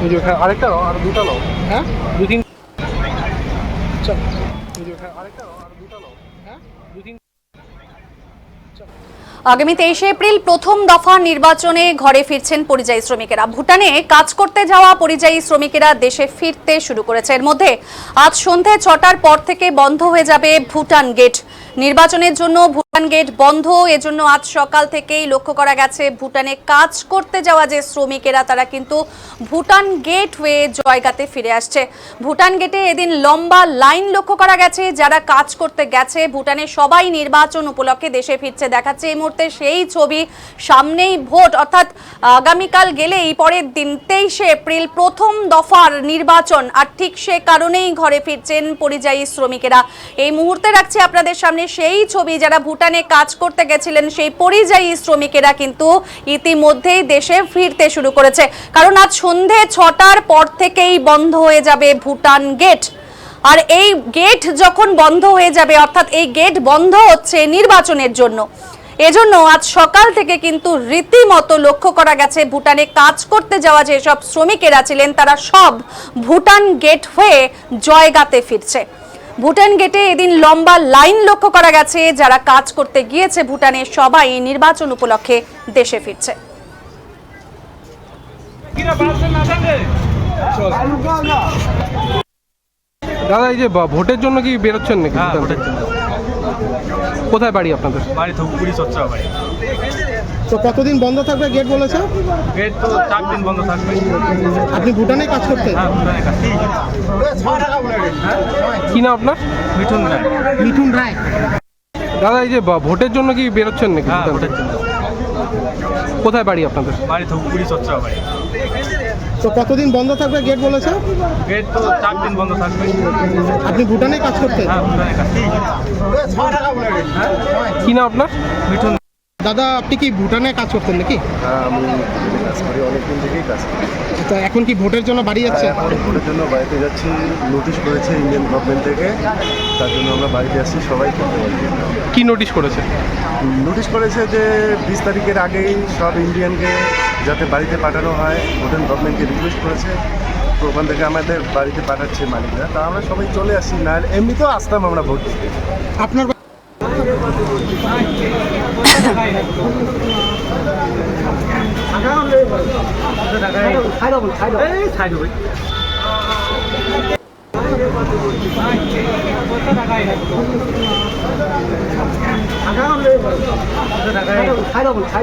এই যে আরেকটা নাও, আর দুটো নাও। হ্যাঁ, দুই তিন। চল, এই যে আরেকটা নাও, আর দুটো নাও। হ্যাঁ, দুই তিন। আগামী 23 এপ্রিল প্রথম দফা নির্বাচনে ঘরে ফিরছেন পরিযায়ী শ্রমিকেরা। ভুটানে কাজ করতে যাওয়া পরিযায়ী শ্রমিকেরা দেশে ফিরতে শুরু করেছে। এর মধ্যে আজ সন্ধ্যে 6টার পর থেকে বন্ধ হয়ে যাবে ভুটান গেট। নির্বাচনের জন্য ভুটান গেট বন্ধ, এজন্য আজ সকাল থেকেই লক্ষ্য করা গেছে ভুটানে কাজ করতে যাওয়া যে শ্রমিকেরা তারা কিন্তু ভুটান গেট হয়ে জয়গাতে ফিরে আসছে। ভুটান গেটে এদিন লম্বা লাইন লক্ষ্য করা গেছে। যারা কাজ করতে গেছে ভুটানে সবাই নির্বাচন উপলক্ষে দেশে ফিরছে। দেখাচ্ছে এই মুহূর্তে সেই ছবি, সামনেই ভোট, অর্থাৎ আগামীকাল গেলেই পরের দিন 23 এপ্রিল প্রথম দফার নির্বাচন, আর ঠিক সে কারণেই ঘরে ফিরছেন পরিযায়ী শ্রমিকেরা। এই মুহূর্তে রাখছি আপনাদের সামনে সেই ছবি, যারা ভুটানে কাজ করতে গেছিলেন সেই পরিযায়ী শ্রমিকেরা কিন্তু ইতিমধ্যেই দেশে ফিরতে শুরু করেছে। কারণ আজ সন্ধে 6টার পর থেকেই বন্ধ হয়ে যাবে ভুটান গেট। আর এই গেট যখন বন্ধ হয়ে যাবে, অর্থাৎ এই গেট বন্ধ হচ্ছে নির্বাচনের জন্য, এজন্য আজ সকাল থেকে কিন্তু রীতিমতো লক্ষ্য করা গেছে ভুটানে কাজ করতে যাওয়া যেসব শ্রমিকেরা ছিলেন তারা সব ভুটান গেট হয়ে জয়গাতে ফিরছে। ভুটান গেটে এদিন লম্বা লাইন লক্ষ্য করা গেছে। যারা কাজ করতে গিয়েছে ভুটানে সবাই নির্বাচন উপলক্ষে দেশে ফিরছে। দাদা, এই যে ভোটের জন্য কি বেরোচ্ছেন নাকি? হ্যাঁ, ভোটের জন্য। কোথায় বাড়ি আপনাদের? বাড়ি ধূপগুড়ি চচ্চা বাড়ি। তো কতদিন বন্ধ থাকবে গেট বলেছে? গেট তো 4 দিন বন্ধ থাকবে। আপনি ভুটানে কাজ করতেন? হ্যাঁ, ভুটানে কাজ। কি না আপনার? মিঠুন রায়। মিঠুন রায়। দাদা, এই যে ভোটের জন্য কি বেরোচ্ছেন নাকি? হ্যাঁ, ভোটের জন্য। কোথায় বাড়ি আপনাদের? বাড়ি ধূপগুড়ি চচ্চা বাড়ি। তো কতদিন বন্ধ থাকবে গেট বলেছে? গেট তো 4 দিন বন্ধ থাকবে। আপনি ভুটানে কাজ করতেন? হ্যাঁ, ভুটানে কাজ। কি না আপনার? মিঠুন। দাদা, আপনি কি ভুটানে কাজ করতেন নাকি? হ্যাঁ, আমি ভোটে কাজ করি, অনেকদিন থেকেই কাজ করি। তো এখন কি ভোটের জন্য বাড়ি যাচ্ছেন? এখন ভোটের জন্য বাড়িতে যাচ্ছি, নোটিশ করেছে ইন্ডিয়ান গভর্নমেন্ট থেকে, তার জন্য আমরা বাড়িতে আসছি সবাই করতে পারি। কি নোটিশ করেছে? নোটিশ করেছে যে 20 তারিখের আগেই সব ইন্ডিয়ানকে যাতে বাড়িতে পাঠানো হয়, ভুটান গভর্নমেন্টকে রিকোয়েস্ট করেছে। তো ওখান থেকে আমাদের বাড়িতে পাঠাচ্ছে মালিকরা, তা আমরা সবাই চলে আসছি, না এমনিতেও আসতাম আমরা ভোট দিতে। আপনার